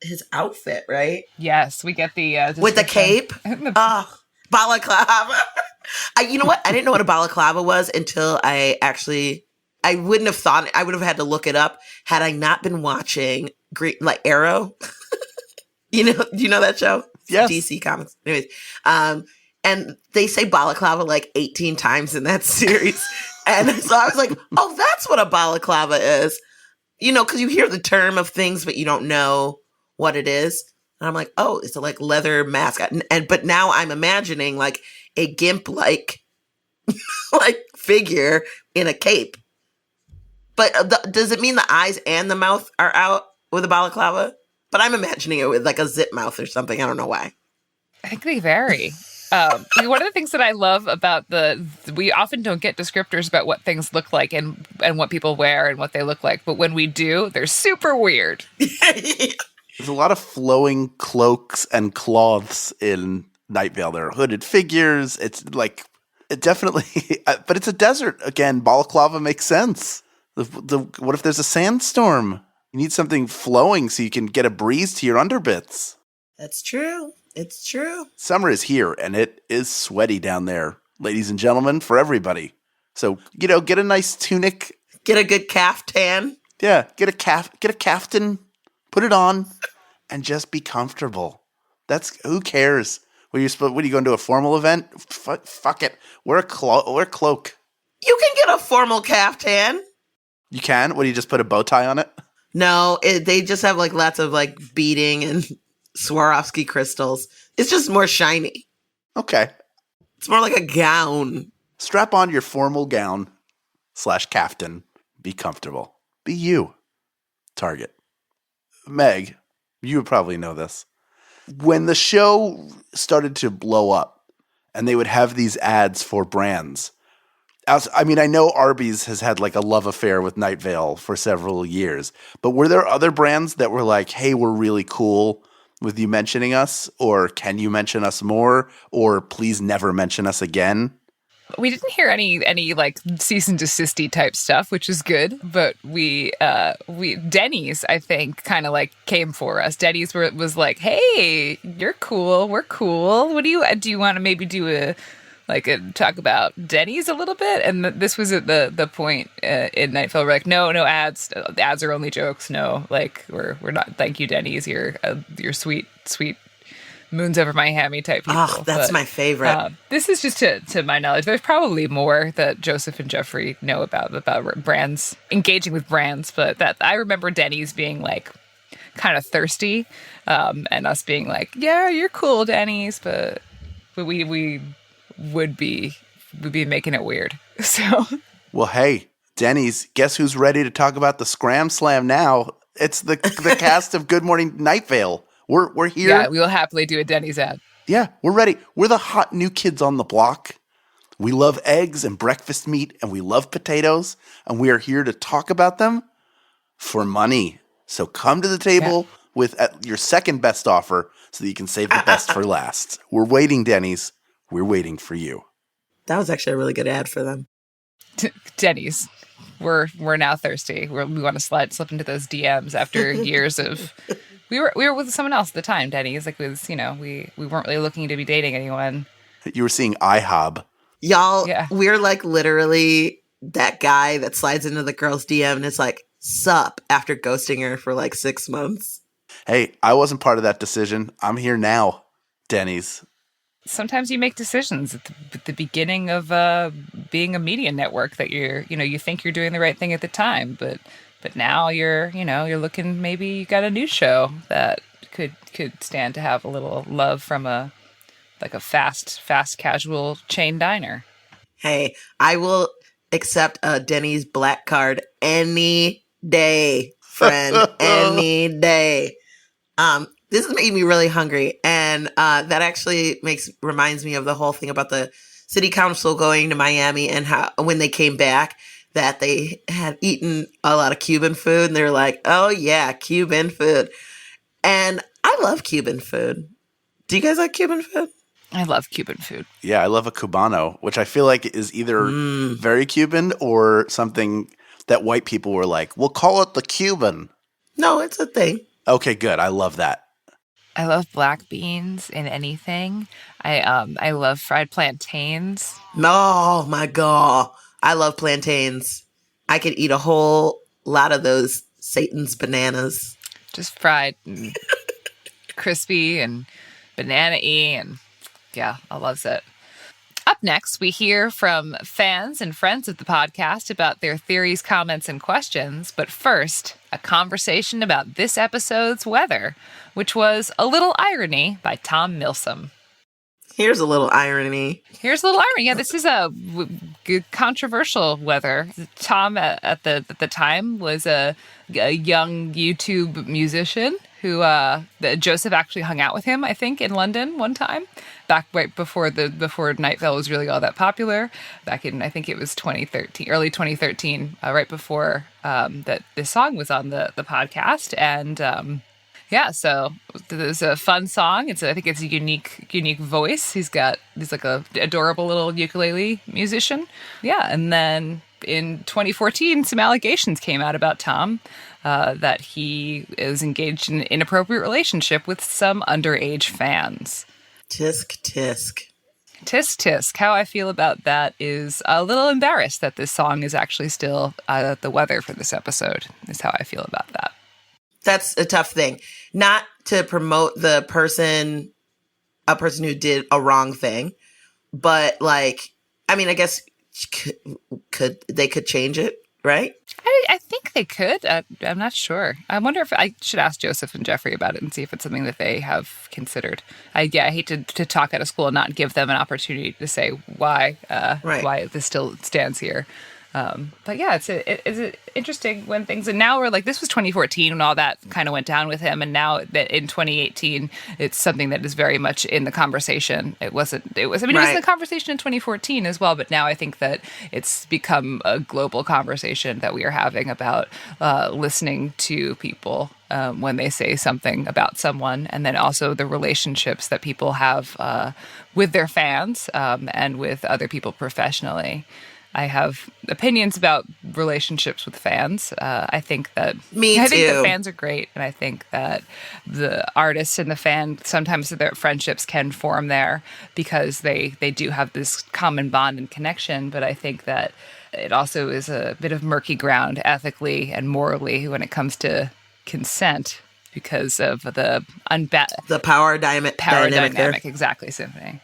his outfit, right? Yes, we get the with the cape. Balaclava. You know what? I didn't know what a balaclava was until I wouldn't have thought. I would have had to look it up had I not been watching Arrow. Do you know that show? Yes. DC Comics. Anyways, and they say balaclava like 18 times in that series. And so I was like, oh, that's what a balaclava is. Because you hear the term of things, but you don't know what it is. And I'm like, oh, it's a leather mask. But now I'm imagining like a gimp-like figure in a cape. But does it mean the eyes and the mouth are out with a balaclava? But I'm imagining it with like a zip mouth or something. I don't know why. I think they vary. One of the things that I love about we often don't get descriptors about what things look like and what people wear and what they look like. But when we do, they're super weird. There's a lot of flowing cloaks and cloths in Night Vale. There are hooded figures. It's like, it definitely, but it's a desert. Again, balaclava makes sense. What if there's a sandstorm? You need something flowing so you can get a breeze to your underbits. That's true. It's true. Summer is here, and it is sweaty down there, ladies and gentlemen, for everybody. So, get a nice tunic. Get a good caftan. Yeah, get a caftan, put it on, and just be comfortable. Who cares? What are you going to a formal event? Fuck it. Wear a cloak. You can get a formal caftan. You can? What, do you just put a bow tie on it? No, they just have lots of beading and Swarovski crystals. It's just more shiny. Okay. It's more like a gown. Strap on your formal gown / caftan. Be comfortable. Be you. Target. Meg, you would probably know this. When the show started to blow up and they would have these ads for brands, I know Arby's has had a love affair with Night Vale for several years, but were there other brands that were like, hey, we're really cool with you mentioning us, or can you mention us more, or please never mention us again? We didn't hear any like cease and desisty type stuff, which is good. But we Denny's, I think, kind of like came for us. Denny's was like, "Hey, you're cool. We're cool. What do you want to maybe do a talk about Denny's a little bit?" And this was at the point in Night Vale. We're like, no ads. The ads are only jokes. No, like we're not. Thank you, Denny's. You're sweet moons over my hammy type people. Oh, that's my favorite. This is just to my knowledge. There's probably more that Joseph and Jeffrey know about brands, engaging with brands, but that I remember Denny's being like kind of thirsty, and us being like, yeah, you're cool, Denny's, but we would be making it weird. So, well, hey, Denny's, guess who's ready to talk about the Scram Slam now? It's the cast of Good Morning Night Vale. We're here. Yeah, we will happily do a Denny's ad. Yeah, we're ready. We're the hot new kids on the block. We love eggs and breakfast meat, and we love potatoes, and we are here to talk about them for money. So come to the table with your second best offer so that you can save the best for last. We're waiting, Denny's. We're waiting for you. That was actually a really good ad for them. Denny's. We're now thirsty. We want to slip into those DMs after years of... We were with someone else at the time, Denny's. Like, it was, we weren't really looking to be dating anyone. You were seeing IHOB. Y'all, we're like literally that guy that slides into the girl's DM and it's like, sup, after ghosting her for like 6 months. Hey, I wasn't part of that decision. I'm here now, Denny's. Sometimes you make decisions at the beginning of being a media network that you think you're doing the right thing at the time, but now you're looking, maybe you got a new show that could stand to have a little love from a fast casual chain diner. Hey, I will accept a Denny's black card any day, friend, any day. This is making me really hungry, and that actually reminds me of the whole thing about the city council going to Miami and how when they came back that they had eaten a lot of Cuban food, and they were like, "Oh yeah, Cuban food," and I love Cuban food. Do you guys like Cuban food? I love Cuban food. Yeah, I love a Cubano, which I feel like is either very Cuban or something that white people were like, "We'll call it the Cuban." No, it's a thing. Okay, good. I love that. I love black beans in anything. I love fried plantains. Oh my God. I love plantains. I could eat a whole lot of those Satan's bananas. Just fried and crispy and banana-y, and yeah, I love it. Up next, we hear from fans and friends of the podcast about their theories, comments, and questions. But first, a conversation about this episode's weather, which was A Little Irony by Tom Milsom. Here's a little irony. Yeah, this is a controversial weather. Tom, at the time, was a young YouTube musician who Joseph actually hung out with him, I think, in London one time, back right before Night Vale was really all that popular. Back in, I think it was 2013, early 2013, right before that this song was on the podcast, and. Yeah, so it's a fun song. I think it's a unique voice. He's like a adorable little ukulele musician. Yeah, and then in 2014, some allegations came out about Tom that he is engaged in an inappropriate relationship with some underage fans. Tisk, tisk. Tisk, tisk. How I feel about that is a little embarrassed that this song is actually still the weather for this episode, is how I feel about that. That's a tough thing. Not to promote a person who did a wrong thing, but I guess they could change it, right? I think they could. I'm not sure. I wonder if I should ask Joseph and Jeffrey about it and see if it's something that they have considered. I hate to talk out of school and not give them an opportunity to say why this still stands here. But yeah, it's interesting when things, and now we're like, this was 2014 when all that kind of went down with him, and now that in 2018, it's something that is very much in the conversation. It was in the conversation in 2014 as well, but now I think that it's become a global conversation that we are having about listening to people when they say something about someone, and then also the relationships that people have with their fans and with other people professionally. I have opinions about relationships with fans. I think that I think that fans are great, and I think that the artists and the fan, sometimes their friendships can form there because they do have this common bond and connection. But I think that it also is a bit of murky ground ethically and morally when it comes to consent because of the power dynamic. Exactly, Symphony.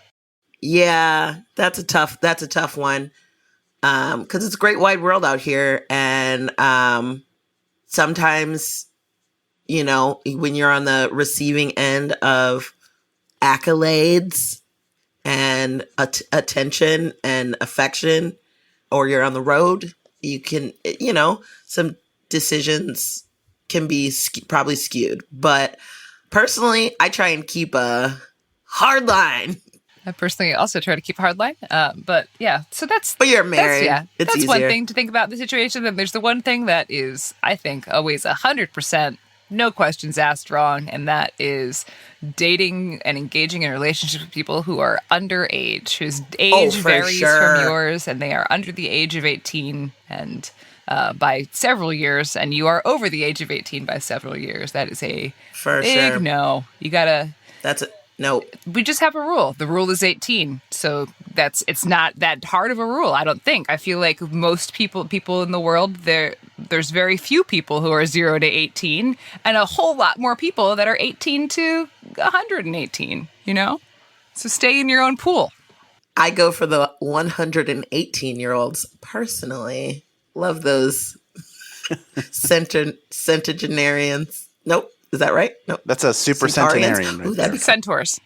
Yeah, that's a tough one. Because it's a great wide world out here, and sometimes, when you're on the receiving end of accolades and attention and affection, or you're on the road, you can, some decisions can be probably skewed. But personally, I try and keep a hard line. I personally also try to keep a hard line. But yeah, so that's... But you're married. That's easier. One thing to think about the situation. Then there's the one thing that is, I think, always 100%, no questions asked wrong, and that is dating and engaging in relationships with people who are underage, whose age varies from yours, and they are under the age of 18 and by several years, and you are over the age of 18 by several years. That is a big no. You gotta... That's it. No, we just have a rule. The rule is 18. So it's not that hard of a rule, I don't think. I feel like most people in the world, there's very few people who are 0 to 18 and a whole lot more people that are 18 to 118, So stay in your own pool. I go for the 118-year-olds personally. Love those centenarians. Nope. Is that right? No. That's a super centenarian. Right? Ooh, Centaurs.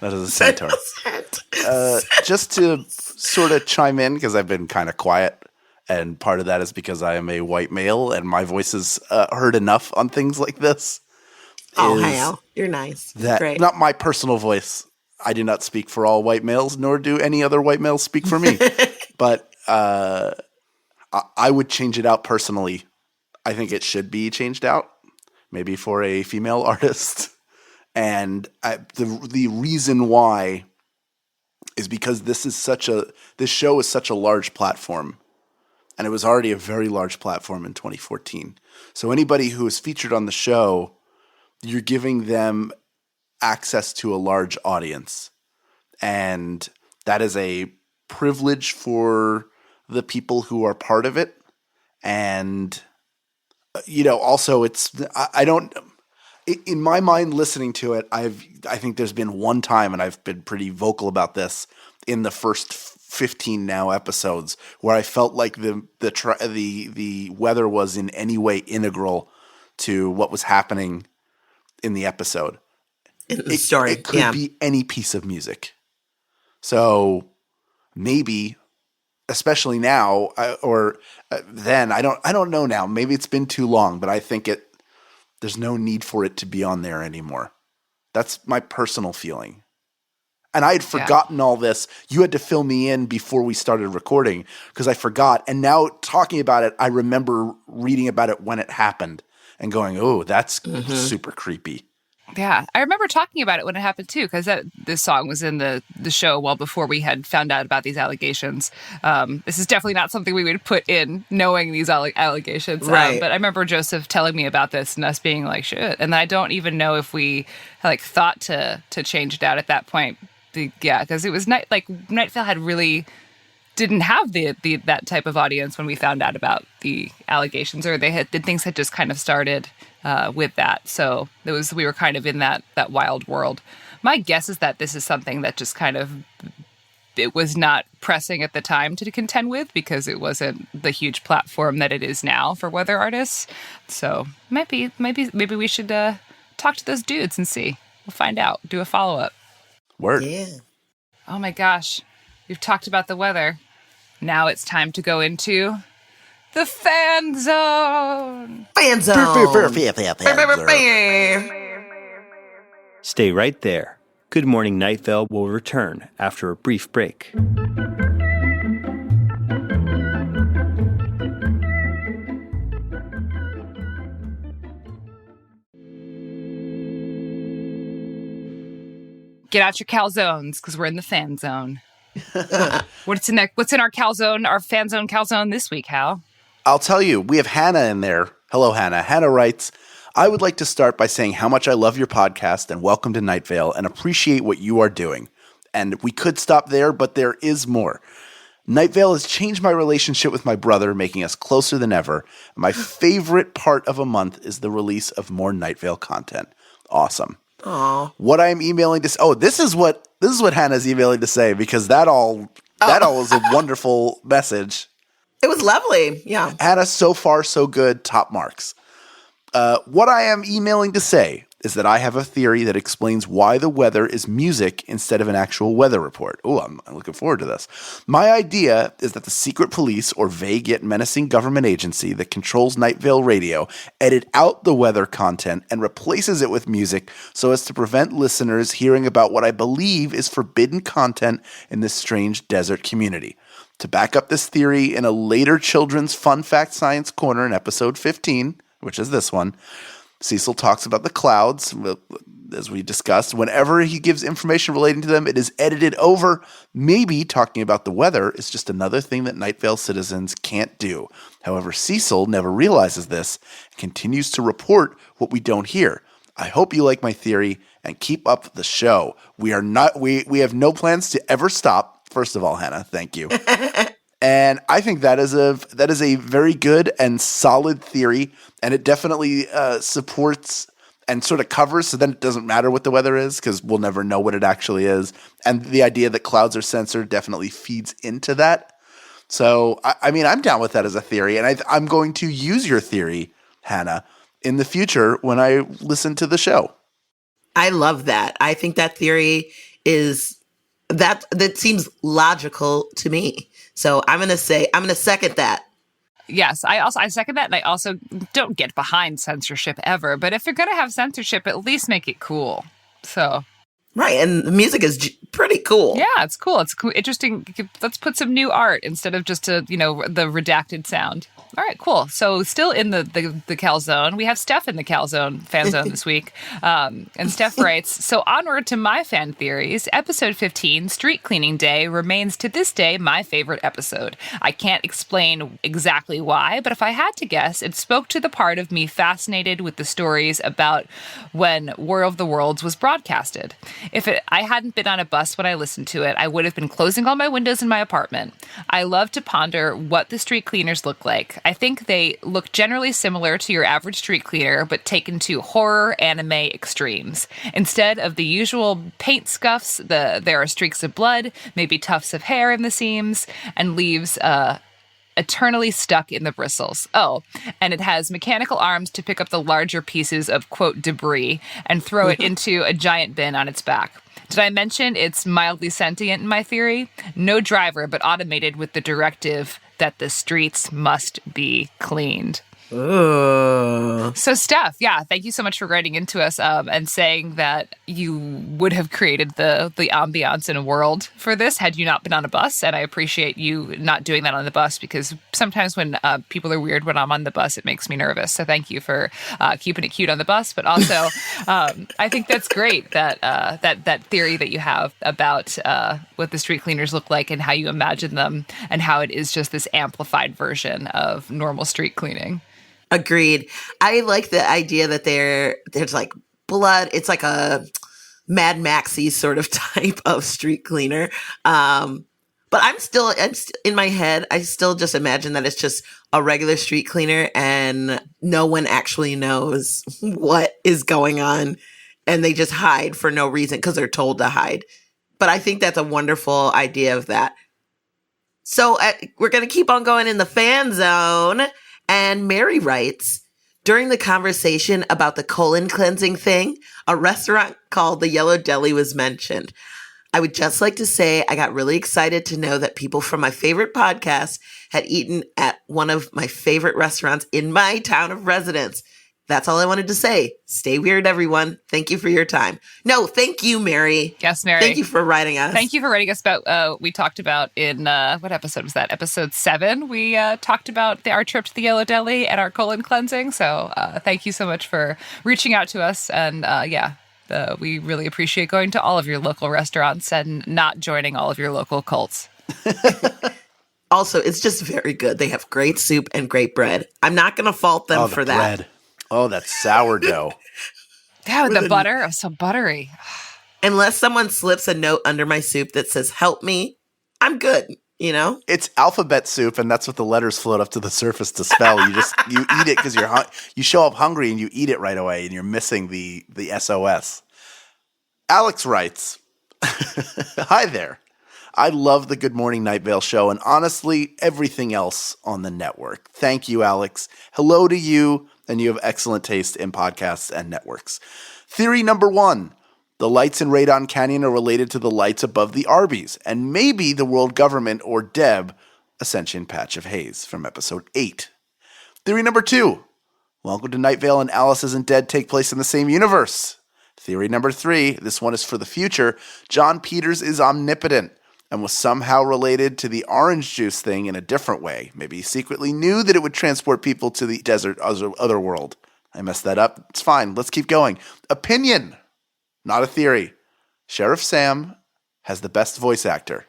That is a centaur. Just to sort of chime in, because I've been kind of quiet, and part of that is because I am a white male, and my voice is heard enough on things like this. Oh, Hal, you're nice. Great. Not my personal voice. I do not speak for all white males, nor do any other white males speak for me. But I would change it out personally. I think it should be changed out. Maybe for a female artist. And the reason why is because this show is such a large platform. And it was already a very large platform in 2014. So anybody who is featured on the show, you're giving them access to a large audience. And that is a privilege for the people who are part of it. And also in my mind, listening to it, I think there's been one time, and I've been pretty vocal about this in the first 15 now episodes, where I felt like the weather was in any way integral to what was happening in the episode. In the story, it could be any piece of music. So maybe, especially now, then I don't know now. Maybe it's been too long, but I think there's no need for it to be on there anymore. That's my personal feeling. And I had forgotten all this. You had to fill me in before we started recording because I forgot. And now talking about it, I remember reading about it when it happened and going, "Oh, that's super creepy." Yeah, I remember talking about it when it happened too, because this song was in the show well before we had found out about these allegations. This is definitely not something we would put in knowing these allegations. Right. But I remember Joseph telling me about this and us being like, shit. And I don't even know if we thought to change it out at that point. Yeah, because it was Night Vale had really didn't have that type of audience when we found out about the allegations, or things had just kind of started with that. So we were kind of in that wild world. My guess is that this is something that just kind of, it was not pressing at the time to contend with because it wasn't the huge platform that it is now for weather artists. So maybe we should talk to those dudes and see. We'll find out. Do a follow-up. Word. Yeah. Oh my gosh. We've talked about the weather. Now it's time to go into the Fan Zone. Fan Zone. Stay right there. Good Morning Night Vale will return after a brief break. Get out your calzones, because we're in the Fan Zone. What's in our calzone, our Fan Zone Calzone this week, Hal? I'll tell you, we have Hannah in there. Hello, Hannah. Hannah writes, I would like to start by saying how much I love your podcast and welcome to Night Vale and appreciate what you are doing. And we could stop there, but there is more. Night Vale has changed my relationship with my brother, making us closer than ever. My favorite part of a month is the release of more Night Vale content. Awesome. Aww. What I'm emailing to this is what Hannah's emailing to say, because that all is a wonderful message. It was lovely. Yeah. Hannah, so far so good, top marks. What I am emailing to say is that I have a theory that explains why the weather is music instead of an actual weather report. Oh, I'm looking forward to this. My idea is that the secret police, or vague yet menacing government agency that controls Night Vale Radio, edit out the weather content and replaces it with music so as to prevent listeners hearing about what I believe is forbidden content in this strange desert community. To back up this theory, in a later Children's Fun Fact Science Corner in episode 15, which is this one, Cecil talks about the clouds, as we discussed. Whenever he gives information relating to them, it is edited over. Maybe talking about the weather is just another thing that Night Vale citizens can't do. However, Cecil never realizes this and continues to report what we don't hear. I hope you like my theory and keep up the show. We have no plans to ever stop. First of all, Hannah, thank you. And I think that is a very good and solid theory, and it definitely supports and sort of covers, so then it doesn't matter what the weather is, because we'll never know what it actually is. And the idea that clouds are censored definitely feeds into that. So, I mean, I'm down with that as a theory, and I'm going to use your theory, Hannah, in the future when I listen to the show. I love that. I think that theory is that seems logical to me. So I'm going to second that. Yes, I second that, and I also don't get behind censorship ever. But if you're going to have censorship, at least make it cool. So right, and the music is pretty cool. Yeah, it's cool. It's cool. Interesting. Let's put some new art instead of just the redacted sound. All right, cool. So still in the calzone, we have Steph in the calzone fan zone this week. And Steph writes, so onward to my fan theories. Episode 15, Street Cleaning Day, remains to this day my favorite episode. I can't explain exactly why, but if I had to guess, it spoke to the part of me fascinated with the stories about when War of the Worlds was broadcasted. I hadn't been on a bus when I listened to it, I would have been closing all my windows in my apartment. I love to ponder what the street cleaners look like. I think they look generally similar to your average street cleaner, but taken to horror anime extremes. Instead of the usual paint scuffs, there are streaks of blood, maybe tufts of hair in the seams, and leaves eternally stuck in the bristles. Oh, and it has mechanical arms to pick up the larger pieces of, quote, debris and throw it into a giant bin on its back. Did I mention it's mildly sentient in my theory? No driver, but automated with the directive that the streets must be cleaned. So Steph, yeah, thank you so much for writing into us and saying that you would have created the ambiance in a world for this had you not been on a bus. And I appreciate you not doing that on the bus, because sometimes when people are weird when I'm on the bus, it makes me nervous. So thank you for keeping it cute on the bus. But also, I think that's great that that theory that you have about what the street cleaners look like and how you imagine them and how it is just this amplified version of normal street cleaning. Agreed. I like the idea that there's like blood. It's like a Mad Maxy sort of type of street cleaner. But I'm still in my head. I still just imagine that it's just a regular street cleaner and no one actually knows what is going on. And they just hide for no reason because they're told to hide. But I think that's a wonderful idea of that. So we're going to keep on going in the fan zone. And Mary writes, during the conversation about the colon cleansing thing, a restaurant called the Yellow Deli was mentioned. I would just like to say I got really excited to know that people from my favorite podcast had eaten at one of my favorite restaurants in my town of residence. That's all I wanted to say. Stay weird, everyone. Thank you for your time. No, thank you, Mary. Yes, Mary. Thank you for writing us. Thank you for writing us about, we talked about in, what episode was that? Episode 7. We talked about our trip to the Yellow Deli and our colon cleansing. So thank you so much for reaching out to us. And we really appreciate going to all of your local restaurants and not joining all of your local cults. Also, it's just very good. They have great soup and great bread. I'm not going to fault them for that. Bread. Oh, that sourdough. Yeah, with the butter. Oh, so buttery. Unless someone slips a note under my soup that says, help me, I'm good, you know? It's alphabet soup, and that's what the letters float up to the surface to spell. You eat it because you show up hungry and you eat it right away, and you're missing the SOS. Alex writes, hi there. I love the Good Morning Night Vale show and honestly everything else on the network. Thank you, Alex. Hello to you, and you have excellent taste in podcasts and networks. Theory number 1. The lights in Radon Canyon are related to the lights above the Arby's, and maybe the world government or Deb, a sentient patch of haze from episode 8. Theory number 2. Welcome to Night Vale and Alice Isn't Dead take place in the same universe. Theory number 3. This one is for the future. John Peters is omnipotent and was somehow related to the orange juice thing in a different way. Maybe he secretly knew that it would transport people to the desert other world. I messed that up. It's fine. Let's keep going. Opinion, not a theory. Sheriff Sam has the best voice actor.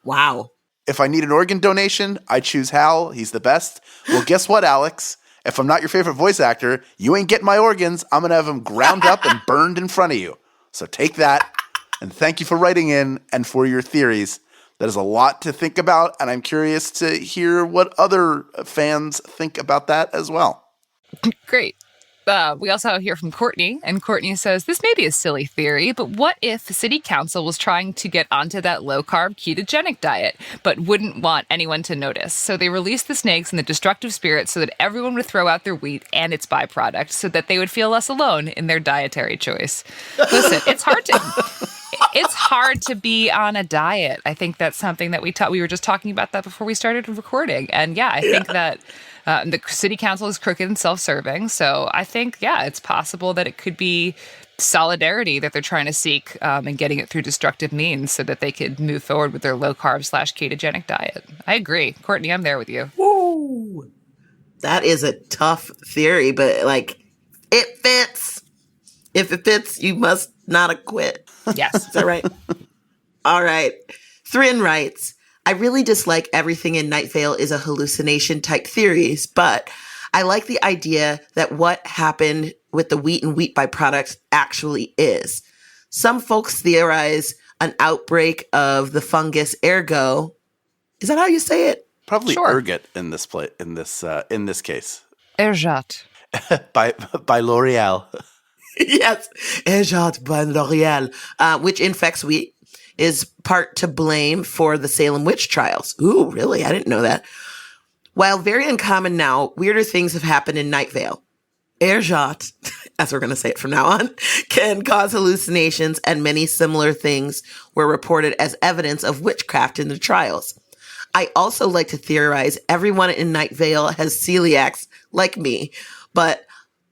Wow. If I need an organ donation, I choose Hal. He's the best. Well, guess what, Alex? If I'm not your favorite voice actor, you ain't getting my organs. I'm going to have them ground up and burned in front of you. So take that. And thank you for writing in and for your theories. That is a lot to think about, and I'm curious to hear what other fans think about that as well. Great. We also hear from Courtney, and Courtney says, this may be a silly theory, but what if the city council was trying to get onto that low-carb ketogenic diet, but wouldn't want anyone to notice? So they released the snakes and the destructive spirits so that everyone would throw out their wheat and its byproduct so that they would feel less alone in their dietary choice. Listen, it's hard to be on a diet. I think that's something that we were just talking about that before we started recording. And I think that the city council is crooked and self-serving. So I think, it's possible that it could be solidarity that they're trying to seek and getting it through destructive means so that they could move forward with their low-carb / ketogenic diet. I agree. Courtney, I'm there with you. Woo! That is a tough theory, but it fits. If it fits, you must not acquit. Yes. Is that right? All right. Thrin writes, I really dislike everything in Night Vale is a hallucination type theories, but I like the idea that what happened with the wheat and wheat byproducts actually is. Some folks theorize an outbreak of the fungus Ergot. Is that how you say it? Probably Sure. Ergot in this case. Ergot. by L'Oreal. Yes, Ergot by L'Oreal, which infects wheat, is part to blame for the Salem witch trials. Ooh, really? I didn't know that. While very uncommon now, weirder things have happened in Night Vale. Ergot, as we're going to say it from now on, can cause hallucinations, and many similar things were reported as evidence of witchcraft in the trials. I also like to theorize everyone in Night Vale has celiacs like me, but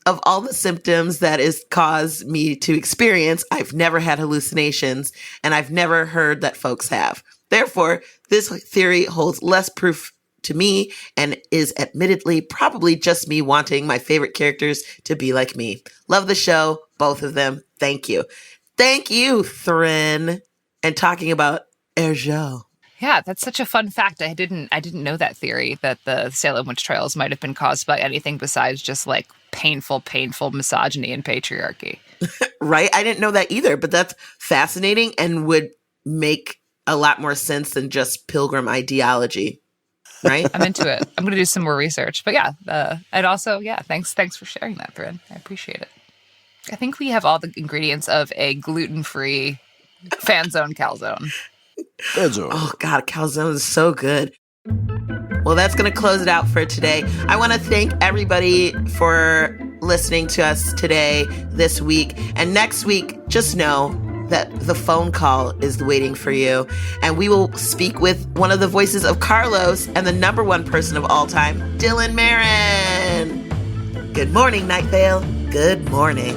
of all the symptoms that is caused me to experience, I've never had hallucinations, and I've never heard that folks have. Therefore, this theory holds less proof to me and is admittedly probably just me wanting my favorite characters to be like me. Love the show, both of them. Thank you. Thank you, Thrin. And talking about Ergot. Yeah, that's such a fun fact. I didn't know that theory that the Salem witch trials might have been caused by anything besides just painful misogyny and patriarchy. Right? I didn't know that either, but that's fascinating and would make a lot more sense than just pilgrim ideology. Right? I'm into it. I'm going to do some more research. But and also, thanks for sharing that, Thrin. I appreciate it. I think we have all the ingredients of a gluten-free Fan Zone Calzone. Oh, God, calzone is so good. Well, that's going to close it out for today. I want to thank everybody for listening to us today, this week. And next week, just know that the phone call is waiting for you. And we will speak with one of the voices of Carlos and the number one person of all time, Dylan Marin. Good morning, Night Vale. Good morning.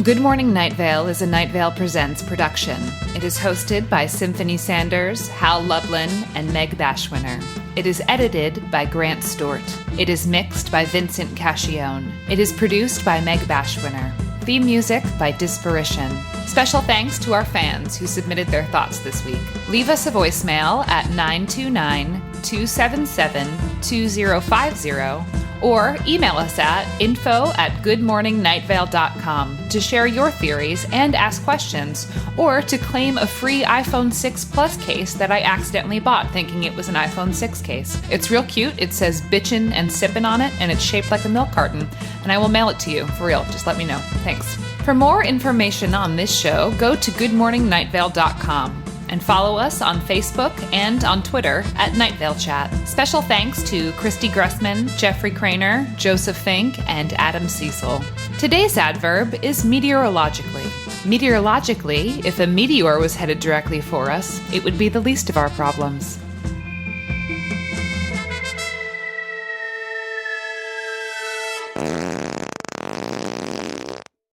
Good Morning Night Vale is a Night Vale Presents production. It is hosted by Symphony Sanders, Hal Lublin, and Meg Bashwiner. It is edited by Grant Stewart. It is mixed by Vincent Cacchione. It is produced by Meg Bashwiner. Theme music by Disparition. Special thanks to our fans who submitted their thoughts this week. Leave us a voicemail at 929-277-2050 or email us at info@goodmorningnightVale.com to share your theories and ask questions, or to claim a free iPhone 6 Plus case that I accidentally bought thinking it was an iPhone 6 case. It's real cute. It says bitchin' and sippin' on it, and it's shaped like a milk carton, and I will mail it to you. For real, just let me know. Thanks. For more information on this show, go to goodmorningnightVale.com. and follow us on Facebook and on Twitter at Night Vale Chat. Special thanks to Christy Gressman, Jeffrey Craner, Joseph Fink, and Adam Cecil. Today's adverb is meteorologically. Meteorologically, if a meteor was headed directly for us, it would be the least of our problems.